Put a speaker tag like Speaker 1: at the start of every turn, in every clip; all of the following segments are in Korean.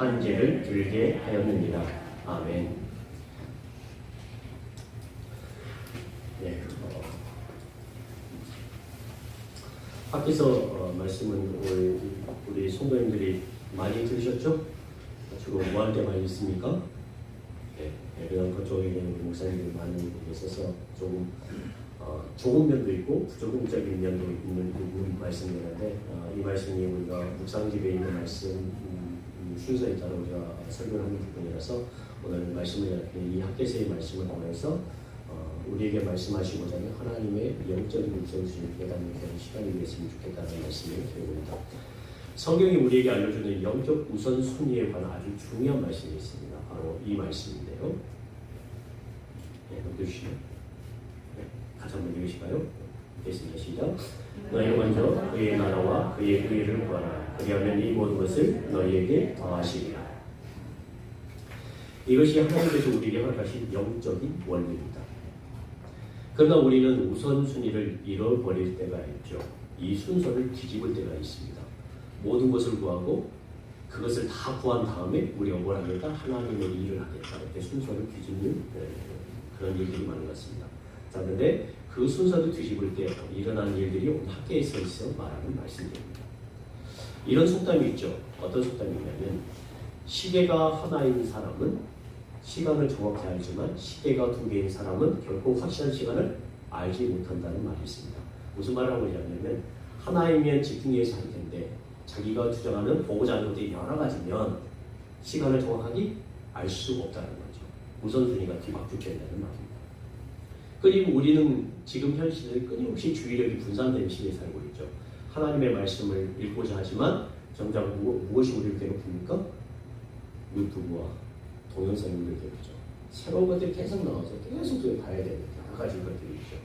Speaker 1: 한죄를 들게 하였느니라. 아멘. 네, 밖에서 말씀은 우리 성도님들이 많이 들으셨죠? 주로 뭐 할 때 많이 있습니까? 네, 그냥 그쪽에 있는 목사님들이 많이 계셔서 좋은 면도 있고 부적응적인 면도 있는 부분 말씀이었는데 이 말씀이 우리가 묵상집에 있는 말씀 순서에 따라 우리가 설교하는 부분이라서 오늘 말씀을 이 학개서의 말씀을 통해서 우리에게 말씀하시고자 하는 하나님의 영적인 우선순위를 깨닫는 그런 시간이 되었으면 좋겠다는 말씀을 드립니다. 성경이 우리에게 알려주는 영적 우선순위에 관한 아주 중요한 말씀이 있습니다. 바로 이 말씀인데요. 네, 읽으시죠. 네, 같이 한번 읽으실까요? 읽겠습니다. 시작. 너희 먼저 그의 나라와 그의 의를 구하라. 그리하면 이 모든 것을 너희에게 더하시리라. 이것이 하나님께서 우리에게 허락하신 영적인 원리입니다. 그러나 우리는 우선순위를 잃어버릴 때가 있죠. 이 순서를 뒤집을 때가 있습니다. 모든 것을 구하고 그것을 다 구한 다음에 우리가 뭘 하겠다? 하나님의 일을 하겠다. 이렇게 순서를 뒤집는 그런 일들이 많은 것 같습니다. 자, 그런데 그 순서를 뒤집을 때 일어나는 일들이 오늘 학계에서 있어 말하는 말씀입니다. 이런 속담이 있죠. 어떤 속담이냐면 시계가 하나인 사람은 시간을 정확히 알지만 시계가 두 개인 사람은 결코 확실한 시간을 알지 못한다는 말이 있습니다. 무슨 말을 하고 있냐면 하나이면 집중해서 할 텐데 자기가 주장하는 보고자 하는 것들이 여러 가지면 시간을 정확하게 알 수가 없다는 거죠. 우선순위가 뒤바뀌어진다는 말입니다. 그리고 우리는 지금 현 시대에 끊임없이 주의력이 분산된 시대에 살고 있죠. 하나님의 말씀을 읽고자 하지만 정작 무엇이 우리를 괴롭힙니까? 유튜브와 동영상이 우리를 괴롭히죠. 새로운 것들이 계속 나와서 계속 봐야 되는 여러 가지 것들이 있죠.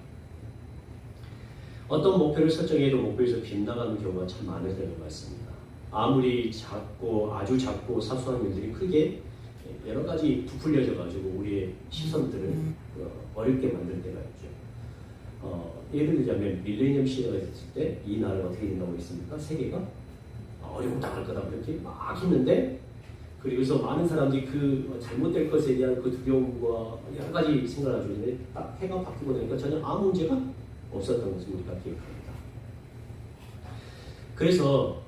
Speaker 1: 어떤 목표를 설정해도 목표에서 빗나가는 경우가 참 많을 때가 많습니다. 아무리 아주 작고 사소한 일들이 크게 여러 가지 부풀려져 가지고 우리의 시선들을 어렵게 만들 때가 있죠. 예를 들자면 밀레니엄 시대가 됐을 때 이 나라가 어떻게 된다고 했습니까? 세계가 어려움 당할 거다 그렇게 막 했는데 그리고서 많은 사람들이 그 잘못될 것에 대한 그 두려움과 여러 가지 생각을 하고 있는데 딱 해가 바뀌고 나니까 전혀 아무 문제가 없었던 것을 우리가 기억합니다. 그래서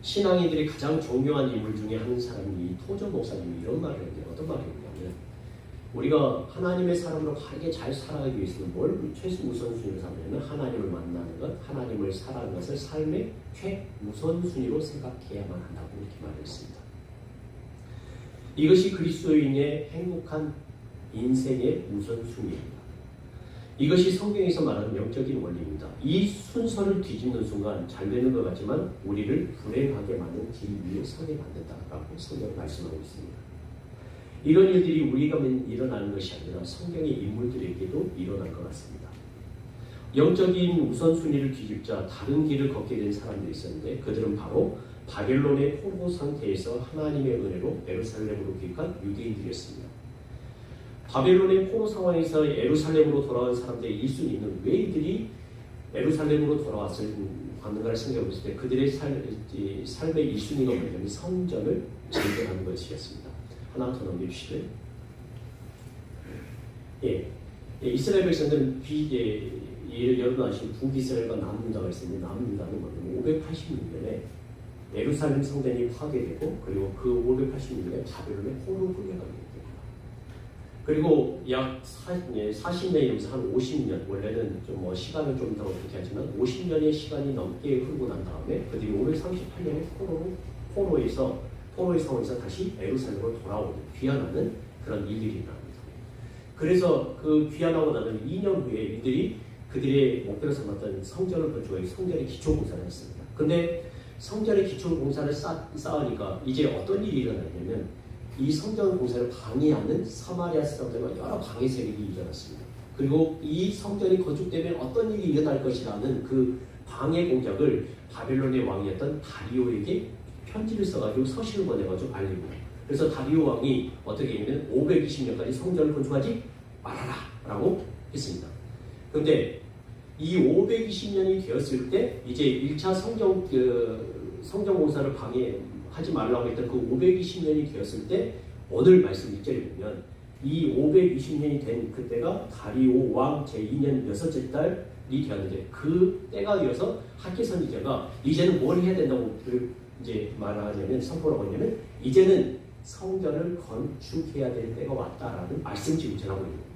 Speaker 1: 신앙인들이 가장 존경한 인물 중에 한 사람이 토저 목사님이 이런 말을 했는데 어떤 말이냐면 우리가 하나님의 사람으로 바르게 잘 살아가기 위해서는 뭘 최우선순위로 삼냐면 하나님을 만나는 것, 하나님을 살아가는 것을 삶의 최우선순위로 생각해야만 한다고 이렇게 말했습니다. 이것이 그리스도인의 행복한 인생의 우선순위입니다. 이것이 성경에서 말하는 영적인 원리입니다. 이 순서를 뒤집는 순간 잘 되는 것 같지만 우리를 불행하게 만든 길 위에 서게 만든다라고 성경은 말씀하고 있습니다. 이런 일들이 우리가 일어나는 것이 아니라 성경의 인물들에게도 일어날 것 같습니다. 영적인 우선순위를 뒤집자 다른 길을 걷게 된 사람들이 있었는데 그들은 바로 바벨론의 포로 상태에서 하나님의 은혜로 예루살렘으로 귀국한 유대인들이었습니다. 바벨론의 포로 상황에서 예루살렘으로 돌아온 사람들의 1순위는 왜 이들이 예루살렘으로 돌아왔는가를 생각해 봤을 때 그들의 삶의 1순위가 뭐냐면 성전을 재건하는 것이었습니다. 하나 더 넘깁시다. 이스라엘 백성들은 여러분 아시는 북이스라엘과 남유다가 있었는데 남유다는 뭐냐면 586년에 예루살렘 성전이 파괴되고 그리고 그 586년에 바벨론의 포로 끌려가게 됩니다. 그리고 약 40년이면서 한 50년, 원래는 좀 시간을 좀 더 그렇게 하지만 50년의 시간이 넘게 흐르고 난 다음에 그들이 538년에 포로의 상황에서 다시 예루살렘으로 돌아오는 귀환하는 그런 일들이 일어납니다. 그래서 그 귀환하고 나면 2년 후에 이들이 그들의 목표로 삼았던 성전을 건축하기 성전의 기초 공사를 했습니다. 근데 성전의 기초 공사를 쌓으니까 이제 어떤 일이 일어나냐면 이 성전 공사를 방해하는 사마리아 사람들과 여러 방해 세력이 일어났습니다. 그리고 이 성전이 건축되면 어떤 일이 일어날 것이라는 그 방해 공작을 바벨론의 왕이었던 다리오에게 편지를 써가지고 서신을 보내가지고 알리고 그래서 다리오 왕이 어떻게 했냐면 520년까지 성전을 건축하지 말아라 라고 했습니다. 그런데 이 520년이 되었을 때 이제 1차 성전 공사를 하지 말라고 했던 그 520년이 되었을 때 오늘 말씀 1절에 보면 이 520년이 된 그때가 다리오 왕 제2년 여섯째 달이 되었는데 그 때가 되어서 학개 선지자가 이제는 뭘 해야 된다고 이제 말하냐면 선포라고 하냐면 이제는 성전을 건축해야 될 때가 왔다라는 말씀 지금 전하고 있는 겁니다.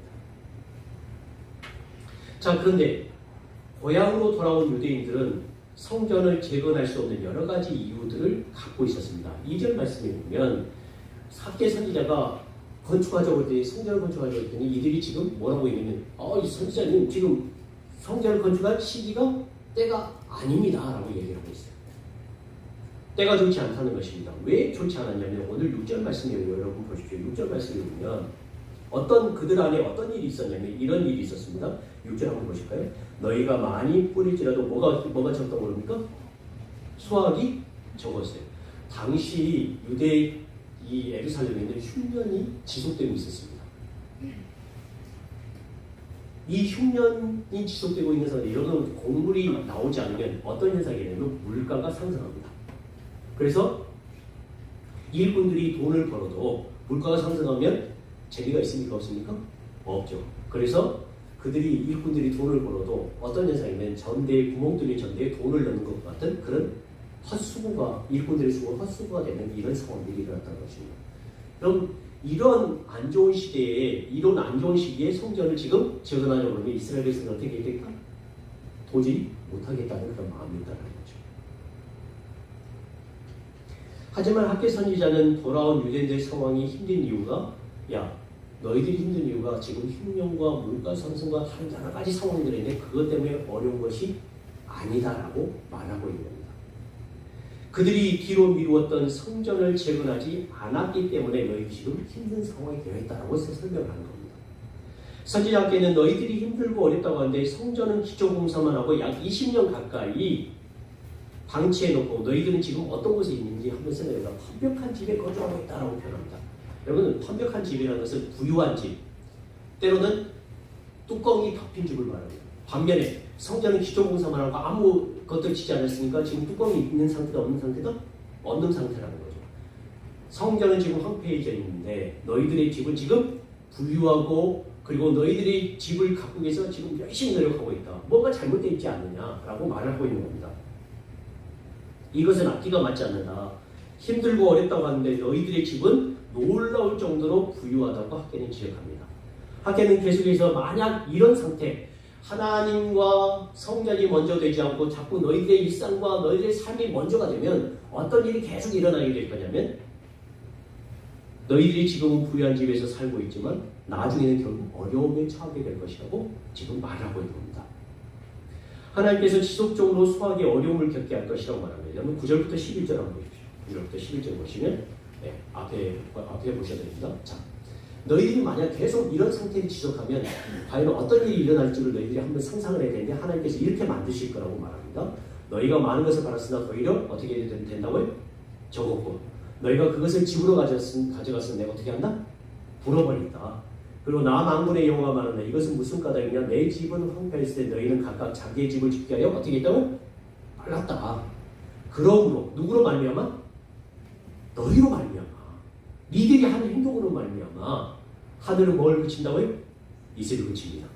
Speaker 1: 자, 그런데 고향으로 돌아온 유대인들은 성전을 재건할 수 없는 여러 가지 이유들을 갖고 있었습니다. 2절 말씀에 보면 학개 선지자가 건축하자고 했더니 성전을 건축하자고 했더니 이들이 지금 뭐라고 얘기하면 이 선지자님 지금 성전을 건축할 시기가 때가 아닙니다 라고 얘기를 하고 있어요. 때가 좋지 않다는 것입니다. 왜 좋지 않았냐면 오늘 6절 말씀이에요. 여러분 보십시오. 6절 말씀에 보면 그들 안에 어떤 일이 있었냐면 이런 일이 있었습니다. 6절 한번 보실까요? 너희가 많이 뿌릴지라도 뭐가 적다고 그럽니까? 수확이 적었어요. 당시 유대 이 예루살렘에는 흉년이 지속되고 있었습니다. 이 흉년이 지속되고 있는 상황에 여러분 곡물이 나오지 않으면 어떤 현상이 되냐면 물가가 상승합니다. 그래서 일꾼들이 돈을 벌어도 물가가 상승하면 재미가 있습니까? 없습니까? 없죠. 그래서 일꾼들이 돈을 벌어도 어떤 현상이면 구멍 뚫린 전대에 돈을 넣는 것 같은 그런 일꾼들의 수고가 헛수고가 되는 이런 상황들이 일어났다는 것입니다. 그럼 이런 안 좋은 시기에 성전을 지금 재건하려고 하면 이스라엘 백성은 어떻게 했겠다? 도저히 못하겠다는 그런 마음이 있다는 거죠. 하지만 학개 선지자는 돌아온 유대인들의 상황이 힘든 이유가 너희들이 힘든 이유가 지금 흉년과 물가 상승과 다른 여러 가지 상황들이 있는데 그것 때문에 어려운 것이 아니다라고 말하고 있는 겁니다. 그들이 뒤로 미루었던 성전을 재건하지 않았기 때문에 너희들이 지금 힘든 상황이 되어 있다라고 설명을 하는 겁니다. 선지자께는 너희들이 힘들고 어렵다고 하는데 성전은 기초공사만 하고 약 20년 가까이 방치해놓고 너희들은 지금 어떤 곳에 있는지 한번 생각해봐. 완벽한 집에 거주하고 있다라고 표현합니다. 여러분 완벽한 집이라는 것은 부유한 집, 때로는 뚜껑이 덮인 집을 말합니다. 반면에 성전은 기초공사만 하고 아무것도 짓지 않았으니까 지금 뚜껑이 있는 상태다 없는 상태다? 없는 상태라는 거죠. 성전은 지금 황폐해져 있는데 너희들의 집은 지금 부유하고 그리고 너희들이 집을 갖고 계서 지금 열심히 노력하고 있다. 뭔가 잘못되어 있지 않느냐라고 말하고 있는 겁니다. 이것은 앞뒤가 맞지 않는다. 힘들고 어렵다고 하는데 너희들의 집은 놀라울 정도로 부유하다고 학개는 지적합니다. 학개는 계속해서 만약 이런 상태, 하나님과 성전이 먼저 되지 않고 자꾸 너희들의 일상과 너희들의 삶이 먼저가 되면 어떤 일이 계속 일어나게 될 거냐면 너희들이 지금은 부유한 집에서 살고 있지만 나중에는 결국 어려움에 처하게 될 것이라고 지금 말하고 있는 겁니다. 하나님께서 지속적으로 수학의 어려움을 겪게 할 것이라고 말합니다. 여러분 9절부터 11절 한번 보십시오. 9절부터 11절 보시면 앞에 보셔야 됩니다. 자, 너희들이 만약 계속 이런 상태를 지속하면 과연 어떤 일이 일어날지를 너희들이 한번 상상을 해야 되는데 하나님께서 이렇게 만드실 거라고 말합니다. 너희가 많은 것을 받았으나 오히려 어떻게 된다고요? 적었고 너희가 그것을 집으로 가져갔으면 내가 어떻게 한다? 불어버린다. 그리고 나 만군의 여호와가 말하네. 이것은 무슨 까닭이냐? 내 집은 황폐했을 때 너희는 각각 자기의 집을 짓게 하여 어떻게 했다고? 말랐다. 그러므로 누구로 말미암아? 너희로 말미암아. 니들이 하는 행동으로 말미암아. 하늘은 뭘 그친다고요? 이슬을 그칩니다.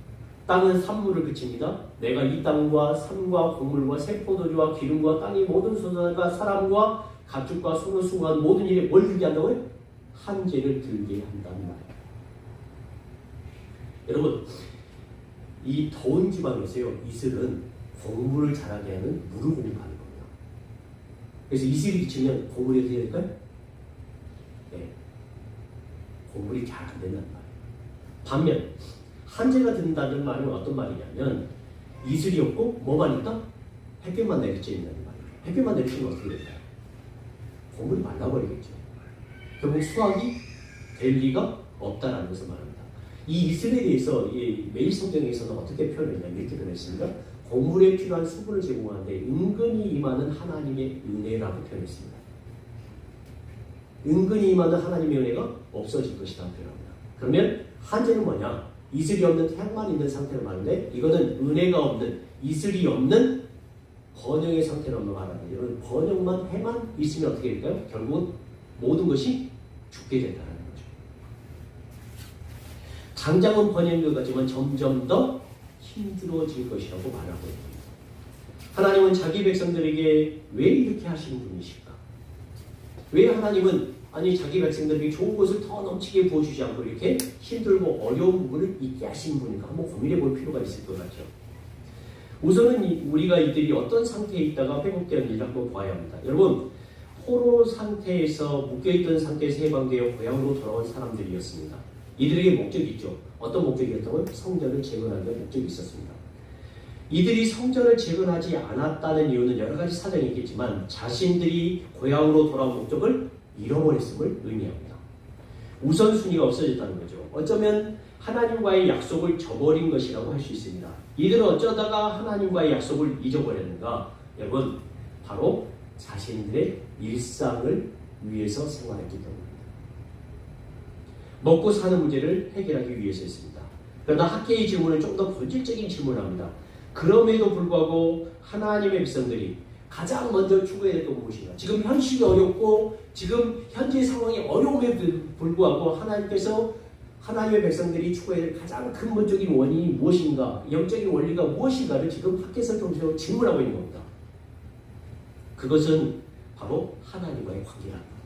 Speaker 1: 땅은 산물을 그칩니다. 내가 이 땅과 산과 곡물과 새 포도주와 기름과 땅의 모든 소산과 사람과 가축과 손을 수고한 모든 일에 뭘 들게 한다고요? 한재를 들게 한다는 말이에요. 여러분, 이 더운 지방에서요, 이슬은 곡물을 자라게 하는 물을 공급하는 겁니다. 그래서 이슬이 그치면 곡물이 어떻게 될까요? 네, 곡물이 잘 안 된다는 말이에요. 반면 한재가 든다는 말은 어떤 말이냐면 이슬이 없고 뭐만 있다? 햇빛만 내리쬐 있다는 말이에요. 햇빛만 내리쬐면 어떻게 될까요? 곡물이 말라버리겠죠. 결국 수확이 될 리가 없다는 것을 말합니다. 이 이슬에 대해서 매일 성경에서는 어떻게 표현했냐면 이렇게 표현했습니다. 곡물에 필요한 수분을 제공하는데 은근히 임하는 하나님의 은혜라고 표현했습니다. 은근히 임하는 하나님의 은혜가 없어질 것이라고 표현합니다. 그러면 한재는 뭐냐? 이슬이 없는 태양만 있는 상태를 말하는데 이거는 은혜가 없는, 이슬이 없는 번영의 상태로 넘어가는데 여러분 번영만 해만 있으면 어떻게 될까요? 결국은 모든 것이 죽게 된다는 거죠. 당장은 번영인 것 같지만 점점 더 힘들어질 것이라고 말하고 있습니다. 하나님은 자기 백성들에게 왜 이렇게 하시는 분이실까? 왜 하나님은 자기 백성들에게 좋은 것을 더 넘치게 부어주지 않고 이렇게 힘들고 어려운 부분을 있게 하시는 분인가 한번 고민해 볼 필요가 있을 것 같죠. 우선은 우리가 이들이 어떤 상태에 있다가 회복되었는지를 한번 봐야 합니다. 여러분, 포로 상태에서 묶여있던 상태에서 해방되어 고향으로 돌아온 사람들이었습니다. 이들에게 목적이 있죠. 어떤 목적이었다고요? 성전을 재건하는 목적이 있었습니다. 이들이 성전을 재건하지 않았다는 이유는 여러 가지 사정이 있겠지만 자신들이 고향으로 돌아온 목적을 잃어버렸음을 의미합니다. 우선순위가 없어졌다는 거죠. 어쩌면 하나님과의 약속을 저버린 것이라고 할 수 있습니다. 이들은 어쩌다가 하나님과의 약속을 잊어버렸는가? 여러분, 바로 자신들의 일상을 위해서 생활했기 때문입니다. 먹고 사는 문제를 해결하기 위해서였습니다. 그러나 학계의 질문은 좀 더 본질적인 질문을 합니다. 그럼에도 불구하고 하나님의 백성들이 가장 먼저 추구해야 될 건 무엇인가? 지금 현실이 어렵고 지금 현재 상황이 어려움에 불구하고 하나님께서 하나님의 백성들이 추구해야 될 가장 근본적인 원인이 무엇인가? 영적인 원리가 무엇인가를 지금 학계에서 통해서 질문하고 있는 겁니다. 그것은 바로 하나님과의 관계라는 겁니다.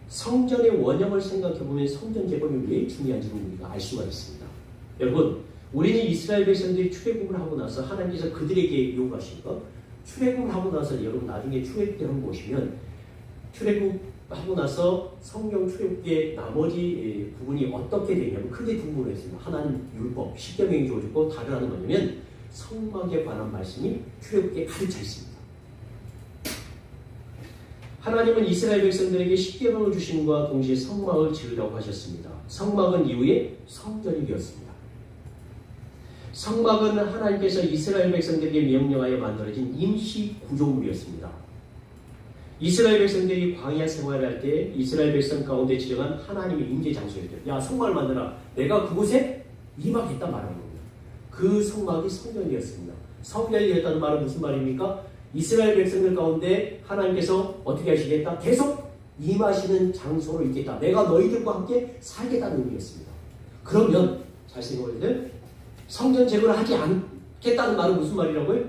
Speaker 1: 성전의 원형을 생각해보면 성전 재건이 왜 중요한지를 우리가 알 수가 있습니다. 여러분, 우리는 이스라엘 백성들이 출애굽을 하고 나서 하나님께서 그들에게 요구하신 것, 출애굽을 하고 나서 여러분 나중에 출애굽기를 보시면 출애굽하고 나서 성경 출애굽기의 나머지 부분이 어떻게 되냐면 크게 두 부분으로 있습니다. 하나는 율법, 십계명이 주어졌고 다른 하나는 뭐냐면 성막에 관한 말씀이 출애굽기에 가득 차 있습니다. 하나님은 이스라엘 백성들에게 십계명을 주심과 동시에 성막을 지으라고 하셨습니다. 성막은 이후에 성전이 되었습니다. 성막은 하나님께서 이스라엘 백성들에게 명령하여 만들어진 임시 구조물이었습니다. 이스라엘 백성들이 광야 생활을 할 때 이스라엘 백성 가운데 지정한 하나님의 임재 장소였죠. 야, 성막을 만들어라. 내가 그곳에 임하겠다 말하는 겁니다. 그 성막이 성전이었습니다. 성전이었다는 말은 무슨 말입니까? 이스라엘 백성들 가운데 하나님께서 어떻게 하시겠다? 계속 임하시는 장소로 있겠다. 내가 너희들과 함께 살겠다는 의미였습니다. 그러면 잘 생각해보세요. 성전 재건을 하지 않겠다는 말은 무슨 말이라고요?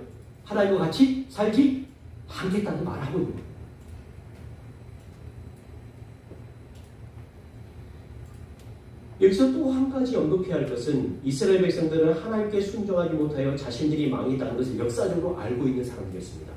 Speaker 1: 하나님과 같이 살지 않겠다는 말을 하고 있는 거예요. 여기서 또 한 가지 언급해야 할 것은 이스라엘 백성들은 하나님께 순종하지 못하여 자신들이 망했다는 것을 역사적으로 알고 있는 사람들이었습니다.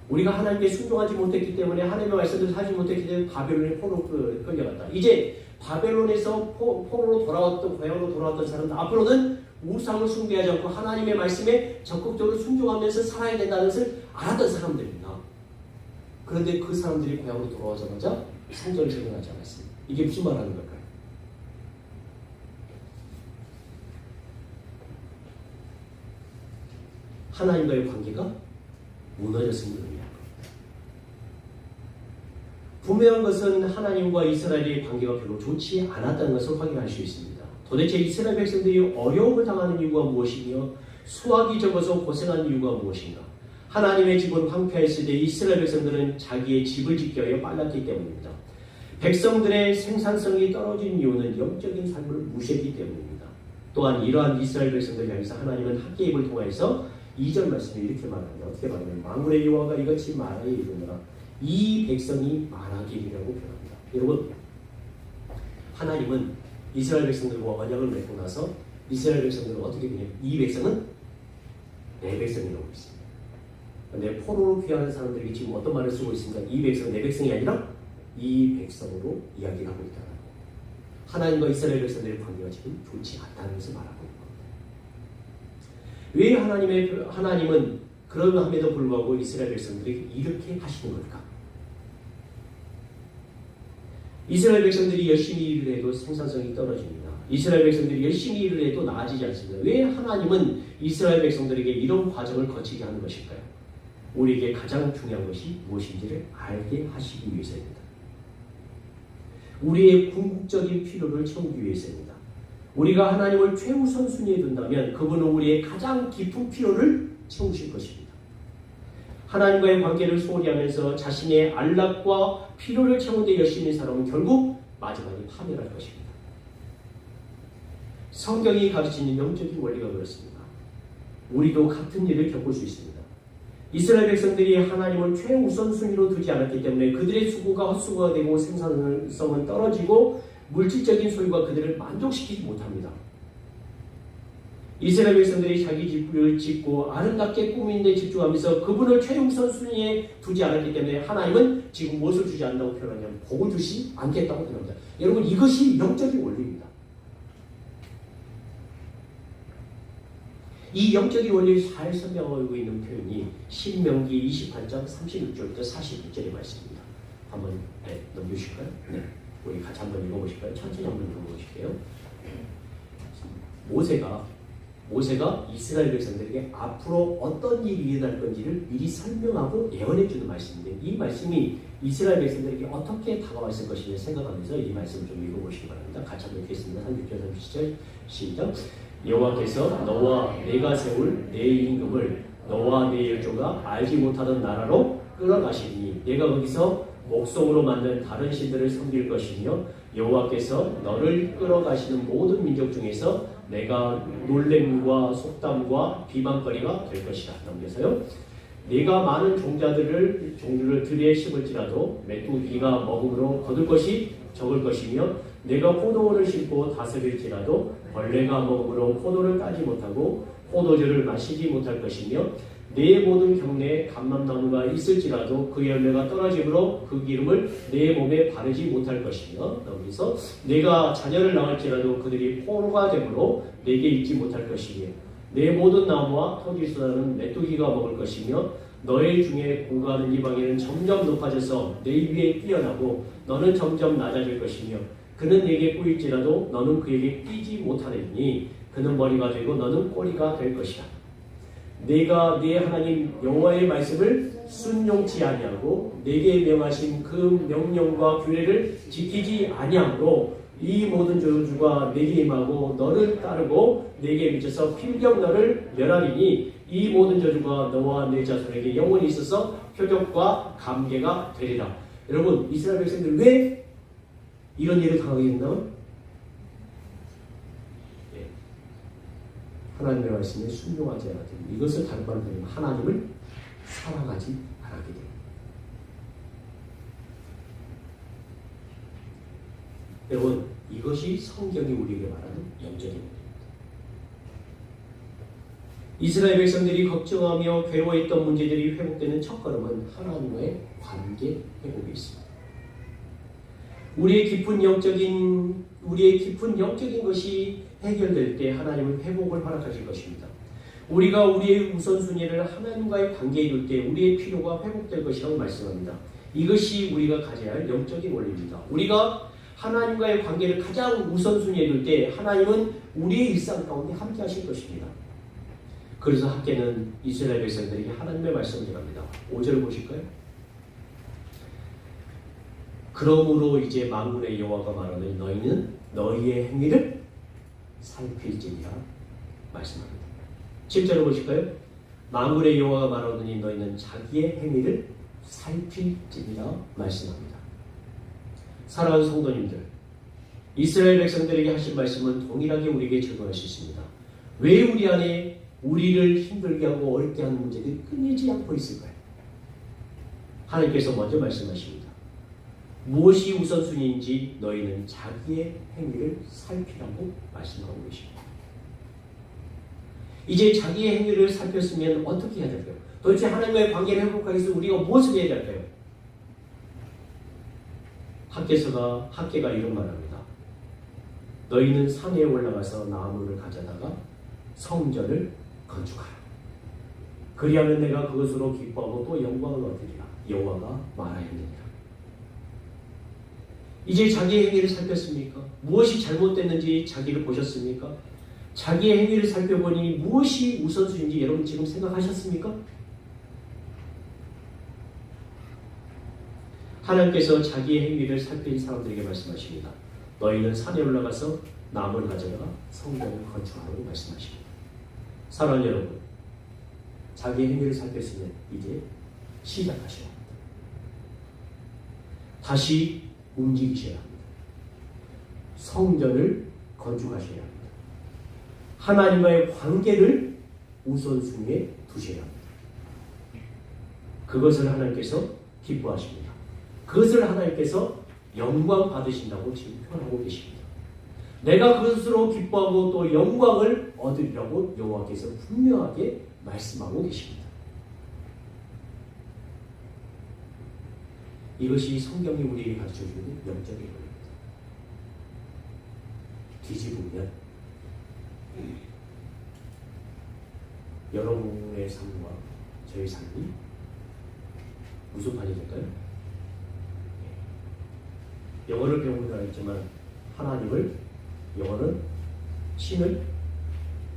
Speaker 1: 우리가 하나님께 순종하지 못했기 때문에 하나님의 말씀을 하지 못했기 때문에 바벨론에 포로로 끌려갔다. 이제 바벨론에서 포로로 돌아왔던 고향으로 돌아왔던 사람들 앞으로는 우상을 숭배하지 않고 하나님의 말씀에 적극적으로 순종하면서 살아야 된다는 것을 알았던 사람들입니다. 그런데 그 사람들이 고향으로 돌아오자마자 성전을 재건하지 않았습니다. 이게 무슨 말하는 걸까요? 하나님과의 관계가 무너졌음을 의미합니다. 분명한 것은 하나님과 이스라엘의 관계가 별로 좋지 않았다는 것을 확인할 수 있습니다. 도대체 이스라엘 백성들이 어려움을 당하는 이유가 무엇이며 수확이 적어서 고생하는 이유가 무엇인가? 하나님의 집은 황폐했을 때 이스라엘 백성들은 자기의 집을 짓기 위하여 빨랐기 때문입니다. 백성들의 생산성이 떨어진 이유는 영적인 삶을 무시했기 때문입니다. 또한 이러한 이스라엘 백성들 향해서 하나님은 학개입을 통해서 2절 말씀에 이렇게 말합니다. 어떻게 말하냐면 만군의 여호와가 이같이 말하여 이르노라 이 백성이 말하기라고 표현합니다. 여러분, 하나님은 이스라엘 백성들과 언약을 맺고 나서 이스라엘 백성들은 어떻게 되냐면 이 백성은 내 백성이라고 있습니다. 내 포로로 귀환한 사람들에게 지금 어떤 말을 쓰고 있습니까? 이 백성은 내 백성이 아니라 이 백성으로 이야기를 하고 있다는 거. 하나님과 이스라엘 백성들의 관계가 지금 좋지 않다는 것을 말하고 있는 겁니다. 왜 하나님은 그러함에도 불구하고 이스라엘 백성들에게 이렇게 하시는 걸까? 이스라엘 백성들이 열심히 일을 해도 생산성이 떨어집니다. 이스라엘 백성들이 열심히 일을 해도 나아지지 않습니다. 왜 하나님은 이스라엘 백성들에게 이런 과정을 거치게 하는 것일까요? 우리에게 가장 중요한 것이 무엇인지를 알게 하시기 위해서입니다. 우리의 궁극적인 필요를 채우기 위해서입니다. 우리가 하나님을 최우선순위에 둔다면 그분은 우리의 가장 깊은 필요를 채우실 것입니다. 하나님과의 관계를 소홀히 하면서 자신의 안락과 필요를 채우는데 열심히 살아오면 결국 마지막에 파멸할 것입니다. 성경이 가르치는 영적인 원리가 그렇습니다. 우리도 같은 일을 겪을 수 있습니다. 이스라엘 백성들이 하나님을 최우선순위로 두지 않았기 때문에 그들의 수고가 헛수고가 되고 생산성은 떨어지고 물질적인 소유가 그들을 만족시키지 못합니다. 이스라엘 백성들이 자기 집을 짓고 아름답게 꾸미는 데 집중하면서 그분을 최우선순위에 두지 않았기 때문에 하나님은 지금 무엇을 주지 않는다고 표현하냐면 복을 주시 않겠다고 표현합니다. 여러분, 이것이 영적인 원리입니다. 이 영적인 원리를 잘 설명하고 있는 표현이 신명기 28장 36절부터 41절의 말씀입니다. 한번 넘겨주실까요? 네. 우리 같이 한번 읽어보실까요? 천천히 한번 읽어보실게요. 모세가 이스라엘 백성들에게 앞으로 어떤 일이 일어날 건지를 미리 설명하고 예언해 주는 말씀인데, 이 말씀이 이스라엘 백성들에게 어떻게 다가왔을 것인지 생각하면서 이 말씀 좀 읽어보시기 바랍니다. 같이 한번 읽겠습니다. 36절 37절 시작. 여호와께서 너와 내가 세울 내 임금을 너와 내 열조가 알지 못하던 나라로 끌어가시니 내가 거기서 목성으로 만든 다른 신들을 섬길 것이며 여호와께서 너를 끌어가시는 모든 민족 중에서 내가 놀램과 속담과 비방거리가 될 것이라. 넘겨서요. 네가 많은 종들을 들에 심을지라도 메뚜기가 먹음으로 거둘 것이 적을 것이며 내가 포도원을 심고 다스릴지라도 벌레가 먹음으로 포도를 따지 못하고 포도주를 마시지 못할 것이며 내 모든 경내에 감람나무가 있을지라도 그 열매가 떨어짐으로 그 기름을 내 몸에 바르지 못할 것이며, 여기서 내가 자녀를 낳을지라도 그들이 포로가 되므로 내게 있지 못할 것이며 내 모든 나무와 토지수다는 메뚜기가 먹을 것이며 너희 중에 공부하는 이방인은 점점 높아져서 내 위에 뛰어나고 너는 점점 낮아질 것이며 그는 내게 꼬일지라도 너는 그에게 뛰지 못하리니 그는 머리가 되고 너는 꼬리가 될 것이라. 내가 네 하나님 여호와의 말씀을 순종치 아니하고 내게 명하신 그 명령과 규례를 지키지 아니하므로 이 모든 저주가 내게 임하고 너를 따르고 내게 미쳐서 필경 너를 멸하리니 이 모든 저주가 너와 내 자손에게 영원히 있어서 표적과 감개가 되리라. 여러분, 이스라엘 백성들 왜 이런 일을 당하게 됐나요? 하나님의 말씀에 순종하지 않았기 때문에, 이것을 다른 말로 하면 하나님을 사랑하지 않았기 때문에. 여러분, 이것이 성경이 우리에게 말하는 영적인 문제입니다. 이스라엘 백성들이 걱정하며 괴로워했던 문제들이 회복되는 첫걸음은 하나님과의 관계 회복이 있습니다. 우리의 깊은 영적인 것이 해결될 때 하나님은 회복을 허락하실 것입니다. 우리가 우리의 우선순위를 하나님과의 관계에 둘 때 우리의 필요가 회복될 것이라고 말씀합니다. 이것이 우리가 가져야 할 영적인 원리입니다. 우리가 하나님과의 관계를 가장 우선순위에 둘 때 하나님은 우리의 일상 가운데 함께 하실 것입니다. 그래서 학계는 이스라엘 백성들에게 하나님의 말씀을 전합니다. 5절을 보실까요? 그러므로 이제 만군의 여호와가 말하는 너희는 너희의 행위를 살필지니라 말씀합니다. 7절을 보실까요? 만군의 여호와가 말하더니 너희는 자기의 행위를 살필지니라 말씀합니다. 사랑하는 성도님들, 이스라엘 백성들에게 하신 말씀은 동일하게 우리에게 적용할 수 있습니다. 왜 우리 안에 우리를 힘들게 하고 어렵게 하는 문제들이 끊이지 않고 있을까요? 하나님께서 먼저 말씀하십니다. 무엇이 우선순위인지 너희는 자기의 행위를 살피라고 말씀하고 계십니다. 이제 자기의 행위를 살폈으면 어떻게 해야 될까요? 도대체 하나님과의 관계를 회복하기 위해서 우리가 무엇을 해야 될까요? 학계가 이런 말합니다. 너희는 산에 올라가서 나무를 가져다가 성전을 건축하라. 그리하면 내가 그것으로 기뻐하고 또 영광을 얻으리라. 여호와가 말하였느니라. 이제 자기의 행위를 살폈습니까? 무엇이 잘못됐는지 자기를 보셨습니까? 자기의 행위를 살펴보니 무엇이 우선순위인지 여러분 지금 생각하셨습니까? 하나님께서 자기의 행위를 살핀 사람들에게 말씀하십니다. 너희는 산에 올라가서 나무를 가져다가 성전을 건축하라고 말씀하십니다. 사랑하는 여러분, 자기 행위를 살폈으면 이제 시작하셔야 합니다. 다시 움직이셔야 합니다. 성전을 건축하셔야 합니다. 하나님과의 관계를 우선순위에 두셔야 합니다. 그것을 하나님께서 기뻐하십니다. 그것을 하나님께서 영광 받으신다고 지금 표현하고 계십니다. 내가 그것으로 기뻐하고 또 영광을 얻으리라고 여호와께서 분명하게 말씀하고 계십니다. 이것이 성경이 우리에게 가르쳐주는 영적인 권리입니다. 뒤집으면 여러분의 삶과 저의 삶이 무슨 판이 될까요? 영어를 배우는 했지만 하나님을 영어는 신을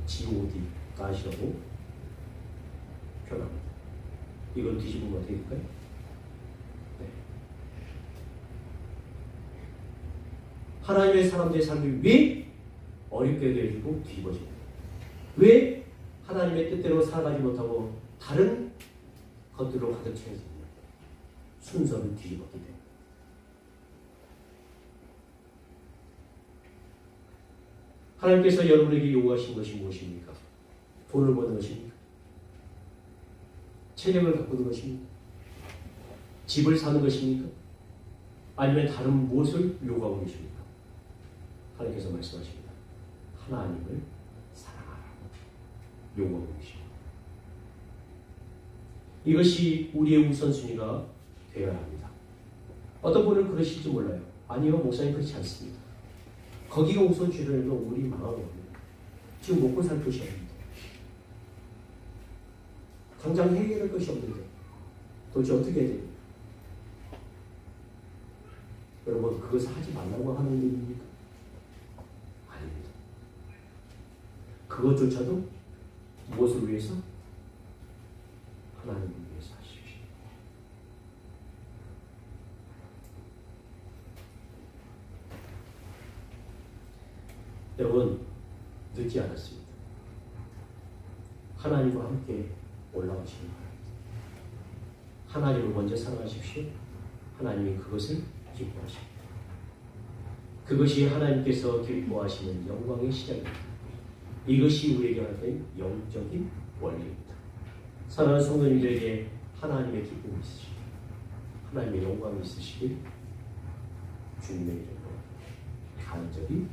Speaker 1: God, God이라고 표현합니다. 이걸 뒤집으면 어떻게 될까요? 네. 하나님의 사람들의 삶이 왜 어렵게 되어지고 뒤집어집니까? 왜 하나님의 뜻대로 살아가지 못하고 다른 것들로 가득 채워집니까? 순서를 뒤집었기 때문에. 하나님께서 여러분에게 요구하신 것이 무엇입니까? 돈을 버는 것입니까? 체력을 가꾸는 것입니까? 집을 사는 것입니까? 아니면 다른 무엇을 요구하고 계십니까? 하나님께서 말씀하십니다. 하나님을 사랑하라고 요구하고 계십니다. 이것이 우리의 우선순위가 되어야 합니다. 어떤 분은 그러실지 몰라요. 아니요, 목사님 그렇지 않습니다. 거기가 우선순위라면 우리 망하는 겁니다. 지금 먹고 살 것이 없는데, 당장 해결할 것이 없는데 도대체 어떻게 해야 됩니까? 여러분, 그것을 하지 말라고 하는 일입니까? 아닙니다. 그것조차도 무엇을 위해서? 하나님을 위해서 하십시오. 여러분, 늦지 않았습니다. 하나님과 함께 올라가시기 바랍니다. 하나님을 먼저 사랑하십시오. 하나님이 그것을 기뻐하십니다. 그것이 하나님께서 기뻐하시는 영광의 시작입니다. 이것이 우리에게 하는 영적인 원리입니다. 사랑하는 성도님들에게 하나님의 기쁨이 있으시길, 하나님의 영광이 있으시길 주님의 이름으로 간절히